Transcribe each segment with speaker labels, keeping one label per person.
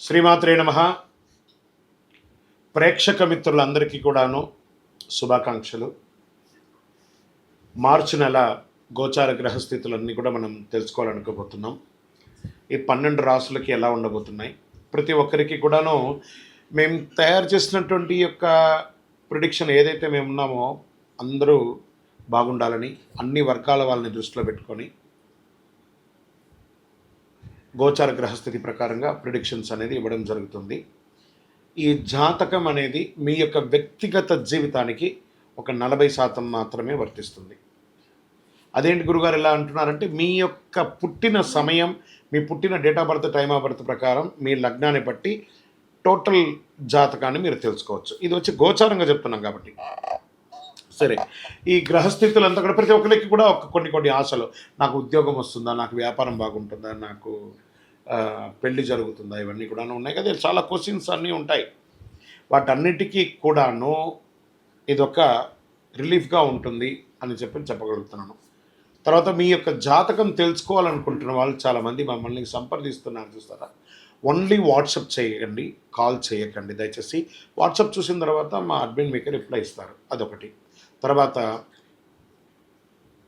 Speaker 1: శ్రీమాత్రే నమః. ప్రేక్షక మిత్రులందరికీ కూడాను శుభాకాంక్షలు. మార్చి నెల గోచార గ్రహస్థితులన్నీ కూడా మనం తెలుసుకోవాలనుకోబోతున్నాం. ఈ 12 రాసులకి ఎలా ఉండబోతున్నాయి, ప్రతి ఒక్కరికి కూడాను మేము తయారు చేసినటువంటి యొక్క ప్రిడిక్షన్ ఏదైతే మేము ఉన్నామో అందరూ బాగుండాలని అన్ని వర్గాల వాళ్ళని దృష్టిలో పెట్టుకొని గోచార గ్రహస్థితి ప్రకారంగా ప్రిడిక్షన్స్ అనేది ఇవ్వడం జరుగుతుంది. ఈ జాతకం అనేది మీ యొక్క వ్యక్తిగత జీవితానికి ఒక 40% మాత్రమే వర్తిస్తుంది. అదేంటి గురుగారు ఎలా అంటున్నారంటే, మీ యొక్క పుట్టిన సమయం, మీ పుట్టిన date of birth, time of birth ప్రకారం మీ లగ్నాన్ని బట్టి టోటల్ జాతకాన్ని మీరు తెలుసుకోవచ్చు. ఇది వచ్చి గోచారంగా చెప్తున్నాం కాబట్టి. సరే, ఈ గ్రహస్థితులంతా కూడా ప్రతి ఒక్కరికి కూడా కొన్ని ఆశలు, నాకు ఉద్యోగం వస్తుందా, నాకు వ్యాపారం బాగుంటుందా, నాకు పెళ్ళి జరుగుతుందా, ఇవన్నీ కూడా ఉన్నాయి కదా. చాలా క్వశ్చన్స్ అన్నీ ఉంటాయి. వాటన్నిటికీ కూడాను ఇదొక రిలీఫ్గా ఉంటుంది అని చెప్పగలుగుతున్నాను. తర్వాత మీ యొక్క జాతకం తెలుసుకోవాలనుకుంటున్న వాళ్ళు చాలామంది మమ్మల్ని సంప్రదిస్తున్నారు చూస్తారా. ఓన్లీ వాట్సాప్ చేయకండి, కాల్ చేయకండి దయచేసి. వాట్సాప్ చూసిన తర్వాత మా అడ్మిన్ మీకు రిప్లై ఇస్తారు, అదొకటి. తర్వాత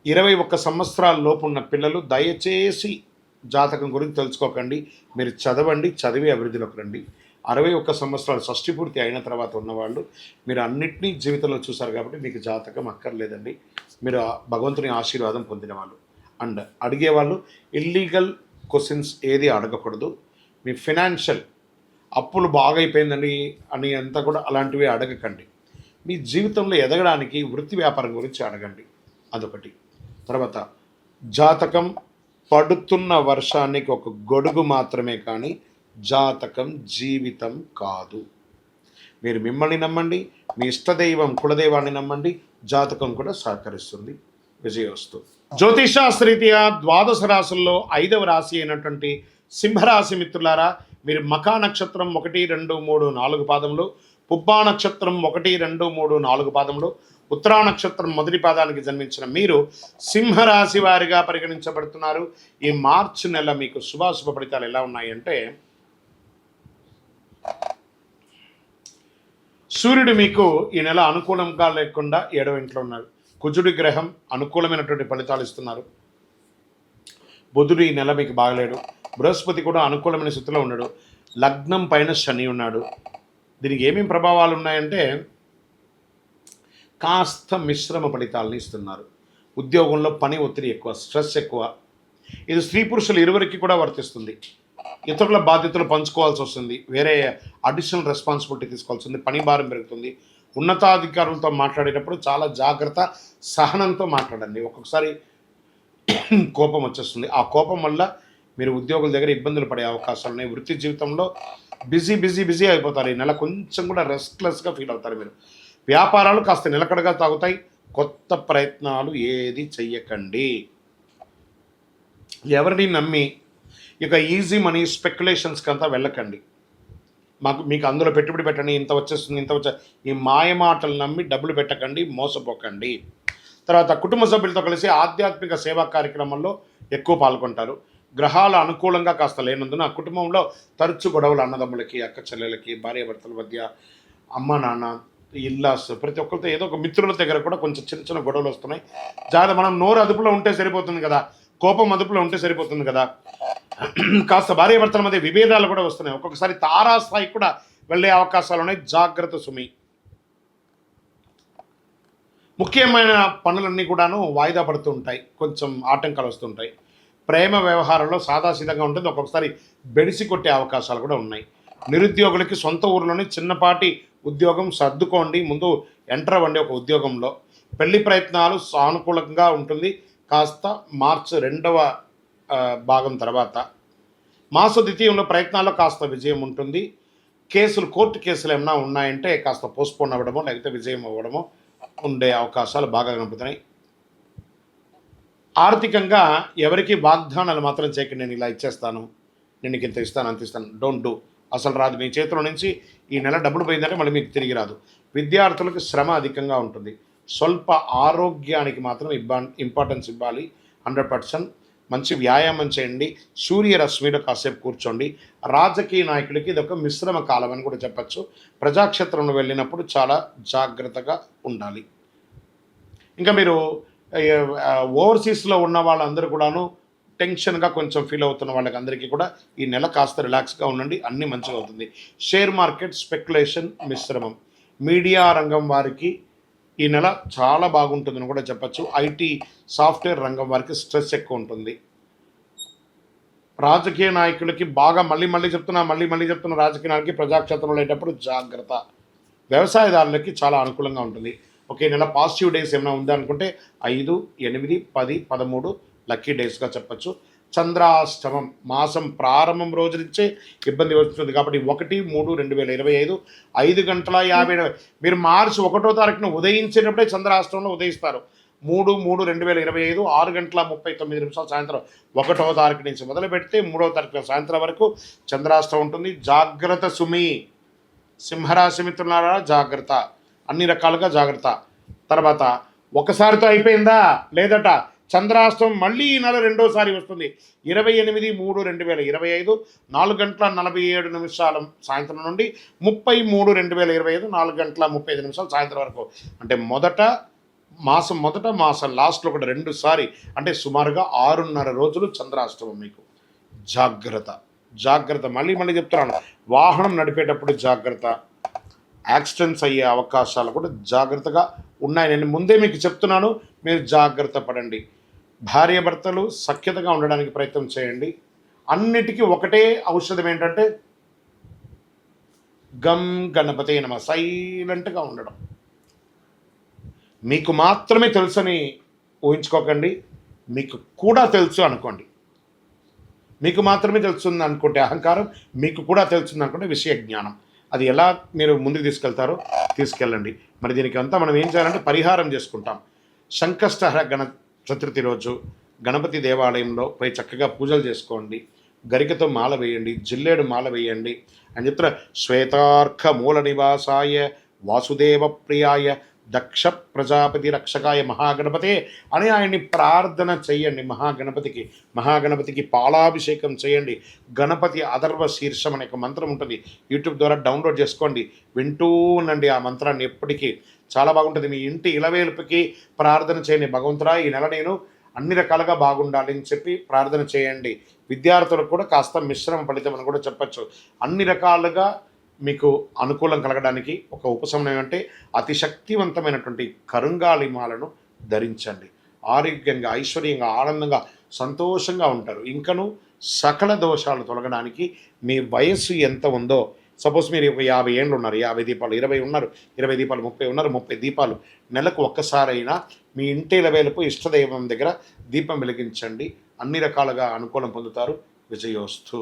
Speaker 1: 21 సంవత్సరాల లోపు ఉన్న పిల్లలు దయచేసి జాతకం గురించి తెలుసుకోకండి. మీరు చదవండి, చదివి అభివృద్ధిలోకి రండి. 61 సంవత్సరాలు షష్ఠి పూర్తి అయిన తర్వాత ఉన్నవాళ్ళు మీరు అన్నిటినీ జీవితంలో చూశారు కాబట్టి మీకు జాతకం అక్కర్లేదండి. మీరు భగవంతుని ఆశీర్వాదం పొందిన వాళ్ళు. అండ్ అడిగేవాళ్ళు ఇల్లీగల్ క్వశ్చన్స్ ఏది అడగకూడదు. మీ ఫినాన్షియల్ అప్పులు బాగైపోయిందండి అని అంతా కూడా అలాంటివి అడగకండి. మీ జీవితంలో ఎదగడానికి వృత్తి వ్యాపారం గురించి అడగండి, అదొకటి. తర్వాత జాతకం పడుతున్న వర్షానికి ఒక గొడుగు మాత్రమే, కానీ జాతకం జీవితం కాదు. మీరు మిమ్మల్ని నమ్మండి, మీ ఇష్టదైవం కులదైవాన్ని నమ్మండి, జాతకం కూడా సహకరిస్తుంది. విజయోస్తు. జ్యోతిషాస్త్రరీత్యా 12 రాశుల్లో 5వ రాశి అయినటువంటి సింహరాశి మిత్రులారా, మీరు మఖా నక్షత్రం 1, 2, 3, 4 పాదములు, పుబ్బా నక్షత్రం 1, 2, 3, 4 పాదములు, ఉత్తరా నక్షత్రం మొదటి పాదానికి జన్మించిన మీరు సింహరాశి వారిగా పరిగణించబడుతున్నారు. ఈ మార్చి నెల మీకు శుభాశుభ ఫలితాలు ఎలా ఉన్నాయంటే, సూర్యుడు మీకు ఈ నెల అనుకూలంగా లేకుండా 7వ ఇంట్లో ఉన్నారు. కుజుడి గ్రహం అనుకూలమైనటువంటి ఫలితాలు ఇస్తున్నారు. బుధుడు ఈ నెల మీకు బాగలేడు. బృహస్పతి కూడా అనుకూలమైన స్థితిలో ఉన్నాడు. లగ్నం పైన శని ఉన్నాడు. దీనికి ఏమేమి ప్రభావాలు ఉన్నాయంటే, కాస్త మిశ్రమ ఫలితాలను ఇస్తున్నారు. ఉద్యోగంలో పని ఒత్తిడి ఎక్కువ, స్ట్రెస్ ఎక్కువ. ఇది స్త్రీ పురుషులు ఇరువురికి కూడా వర్తిస్తుంది. ఇతరుల బాధ్యతలు పంచుకోవాల్సి వస్తుంది, వేరే అడిషనల్ రెస్పాన్సిబిలిటీ తీసుకోవాల్సి ఉంది, పని భారం పెరుగుతుంది. ఉన్నతాధికారులతో మాట్లాడేటప్పుడు చాలా జాగ్రత్త, సహనంతో మాట్లాడండి. ఒక్కొక్కసారి కోపం వచ్చేస్తుంది. ఆ కోపం వల్ల మీరు ఉద్యోగుల దగ్గర ఇబ్బందులు పడే అవకాశాలు ఉన్నాయి. వృత్తి జీవితంలో బిజీ అయిపోతారు. ఈ నెల కొంచెం కూడా రెస్ట్లెస్గా ఫీల్ అవుతారు మీరు. వ్యాపారాలు కాస్త నిలకడగా తాగుతాయి. కొత్త ప్రయత్నాలు ఏది చెయ్యకండి. ఎవరిని నమ్మి ఇక ఈజీ మనీ స్పెక్యులేషన్స్కి అంతా వెళ్ళకండి. మీకు అందులో పెట్టుబడి పెట్టండి, ఇంత వచ్చేస్తుంది, ఈ మాయమాటలు నమ్మి డబ్బులు పెట్టకండి, మోసపోకండి. తర్వాత కుటుంబ సభ్యులతో కలిసి ఆధ్యాత్మిక సేవా కార్యక్రమంలో ఎక్కువ పాల్గొంటారు. గ్రహాల అనుకూలంగా కాస్త లేనందున కుటుంబంలో తరచు గొడవలు, అన్నదమ్ములకి, అక్క చెల్లెలకి, భార్యాభర్తల మధ్య, అమ్మ నాన్న, ఇల్లాస్, ప్రతి ఒక్కరితో ఏదో ఒక మిత్రుల దగ్గర కూడా కొంచెం చిన్న గొడవలు వస్తున్నాయి. జాగ్రత్త. మనం నోరు అదుపులో ఉంటే సరిపోతుంది కదా, కోపం అదుపులో ఉంటే సరిపోతుంది కదా. కాస్త భార్యాభర్తల మధ్య విభేదాలు కూడా వస్తున్నాయి. ఒక్కొక్కసారి తారాస్థాయికి కూడా వెళ్ళే అవకాశాలు ఉన్నాయి. జాగ్రత్త సుమి. ముఖ్యమైన పనులన్నీ కూడాను వాయిదా పడుతూ ఉంటాయి, కొంచెం ఆటంకాలు వస్తుంటాయి. ప్రేమ వ్యవహారంలో సాదాసీదంగా ఉంటుంది, ఒక్కొక్కసారి బెడిసి కొట్టే అవకాశాలు కూడా ఉన్నాయి. నిరుద్యోగులకి సొంత ఊరిలోనే చిన్నపాటి ఉద్యోగం సర్దుకోండి, ముందు ఎంటర్ అవ్వండి ఒక ఉద్యోగంలో. పెళ్లి ప్రయత్నాలు సానుకూలంగా ఉంటుంది కాస్త మార్చి 2వ భాగం తర్వాత. మాస ద్వితీయంలో ప్రయత్నాల్లో కాస్త విజయం ఉంటుంది. కోర్టు కేసులు ఏమైనా ఉన్నాయంటే కాస్త పోస్ట్పోన్ అవ్వడమో లేకపోతే విజయం అవ్వడమో ఉండే అవకాశాలు బాగా కనపడుతున్నాయి. ఆర్థికంగా ఎవరికి వాగ్దానాలు మాత్రం చేయకండి. నేను ఇలా ఇచ్చేస్తాను, నేను ఇంత ఇస్తాను, అంత ఇస్తాను. Don't do. అసలు రాదు. మీ చేతిలో నుంచి ఈ నెల డబ్బులు పోయిందంటే మళ్ళీ మీకు తిరిగి రాదు. విద్యార్థులకు శ్రమ అధికంగా ఉంటుంది. స్వల్ప ఆరోగ్యానికి మాత్రం ఇంపార్టెన్స్ ఇవ్వాలి 100%. మంచి వ్యాయామం చేయండి, సూర్యరశ్మిలో కాసేపు కూర్చోండి. రాజకీయ నాయకులకి ఇదొక మిశ్రమ కాలం అని కూడా చెప్పచ్చు. ప్రజాక్షేత్రంలో వెళ్ళినప్పుడు చాలా జాగ్రత్తగా ఉండాలి. ఇంకా మీరు ఓవర్సీస్లో ఉన్న వాళ్ళందరూ కూడాను టెన్షన్గా కొంచెం ఫీల్ అవుతున్న వాళ్ళకి అందరికీ కూడా ఈ నెల కాస్త రిలాక్స్గా ఉండండి, అన్నీ మంచిగా అవుతుంది. షేర్ మార్కెట్ స్పెక్యులేషన్ మిశ్రమం. మీడియా రంగం వారికి ఈ నెల చాలా బాగుంటుందని కూడా చెప్పచ్చు. ఐటీ సాఫ్ట్వేర్ రంగం వారికి స్ట్రెస్ ఎక్కువ ఉంటుంది. రాజకీయ నాయకులకి బాగా మళ్ళీ చెప్తున్నా రాజకీయ నాయకులకి ప్రజాక్షేత్రంలో వెళ్ళేటప్పుడు జాగ్రత్త. వ్యవసాయదారులకి చాలా అనుకూలంగా ఉంటుంది. ఓకే, నెల పాజిటివ్ డేస్ ఏమైనా ఉందనుకుంటే 5, 8, 10, 13 లక్కీ డేస్గా చెప్పచ్చు. చంద్రాష్టమం మాసం ప్రారంభం రోజు నుంచే ఇబ్బంది వస్తుంది కాబట్టి 1-3-2025 5:50 మీరు మార్చి 1వ తారీఖున ఉదయించేటప్పుడే చంద్రాష్టమంలో ఉదయిస్తారు. 3-3-2025 6:39 సాయంత్రం 1వ తారీఖు నుంచి మొదలు పెడితే 3వ తారీఖు సాయంత్రం వరకు చంద్రాష్టమం ఉంటుంది. జాగ్రత్త సుమి. సింహరాశి మిత్రులారా జాగ్రత్త, అన్ని రకాలుగా జాగ్రత్త. తర్వాత ఒకసారితో అయిపోయిందా లేదట, చంద్రాష్టమం మళ్ళీ ఈ నెల రెండోసారి వస్తుంది. 28-3-2025 4:47 సాయంత్రం నుండి 30-3-2025 4:35 సాయంత్రం వరకు. అంటే మొదట మాసం లాస్ట్లో కూడా 2 సారి, అంటే సుమారుగా 6.5 రోజులు చంద్రాష్టమం మీకు. జాగ్రత్త. మళ్ళీ చెప్తున్నాను, వాహనం నడిపేటప్పుడు జాగ్రత్త. యాక్సిడెంట్స్ అయ్యే అవకాశాలు కూడా జాగ్రత్తగా ఉన్నాయి. నేను ముందే మీకు చెప్తున్నాను, మీరు జాగ్రత్త పడండి. భార్యాభర్తలు సఖ్యతగా ఉండడానికి ప్రయత్నం చేయండి. అన్నిటికీ ఒకటే ఔషధం ఏంటంటే గం గణపతే నమః, సైలెంట్గా ఉండడం. మీకు మాత్రమే తెలుసని ఊహించుకోకండి, మీకు కూడా తెలుసు అనుకోండి. మీకు మాత్రమే తెలుస్తుంది అనుకుంటే అహంకారం, మీకు కూడా తెలుస్తుంది అనుకుంటే విషయ జ్ఞానం. అది ఎలా మీరు ముందుకు తీసుకెళ్ళండి. మరి దీనికి అంతా మనం ఏం చేయాలంటే పరిహారం చేసుకుంటాం. సంకష్టహర చతుర్థి రోజు గణపతి దేవాలయంలో పోయి చక్కగా పూజలు చేసుకోండి. గరికతో మాల వేయండి, జిల్లేడు మాల వేయండి అని చెప్తున్న. శ్వేతార్క మూల నివాసాయ వాసుదేవ ప్రియాయ దక్ష ప్రజాపతి రక్షకాయ మహాగణపతే అని ఆయన్ని ప్రార్థన చేయండి. మహాగణపతికి పాలాభిషేకం చేయండి. గణపతి అథర్వ శీర్షం అనే ఒక మంత్రం ఉంటుంది, యూట్యూబ్ ద్వారా డౌన్లోడ్ చేసుకోండి, వింటూ ఉండండి ఆ మంత్రాన్ని ఎప్పటికీ. చాలా బాగుంటుంది. మీ ఇంటి ఇలవేల్పుకి ప్రార్థన చేయండి. భగవంతుడా, ఈ నెల నేను అన్ని రకాలుగా బాగుండాలి అని చెప్పి ప్రార్థన చేయండి. విద్యార్థులకు కూడా కాస్త మిశ్రమ ఫలితం అని కూడా చెప్పచ్చు. అన్ని రకాలుగా మీకు అనుకూలం కలగడానికి ఒక ఉపశమనం అంటే అతి శక్తివంతమైనటువంటి కరుంగాళిమాలను ధరించండి. ఆరోగ్యంగా, ఐశ్వర్యంగా, ఆనందంగా, సంతోషంగా ఉంటారు. ఇంకను సకల దోషాలు తొలగడానికి మీ వయస్సు ఎంత ఉందో, సపోజ్ మీరు ఒక 50 ఏళ్ళు ఉన్నారు, 50 దీపాలు, 20 ఉన్నారు, 20 దీపాలు, 30 ఉన్నారు, 30 దీపాలు, నెలకు ఒక్కసారైనా మీ ఇంటి ఇలవేలుపు ఇష్టదైవం దగ్గర దీపం వెలిగించండి. అన్ని రకాలుగా అనుకూలం పొందుతారు. విజయోస్తు.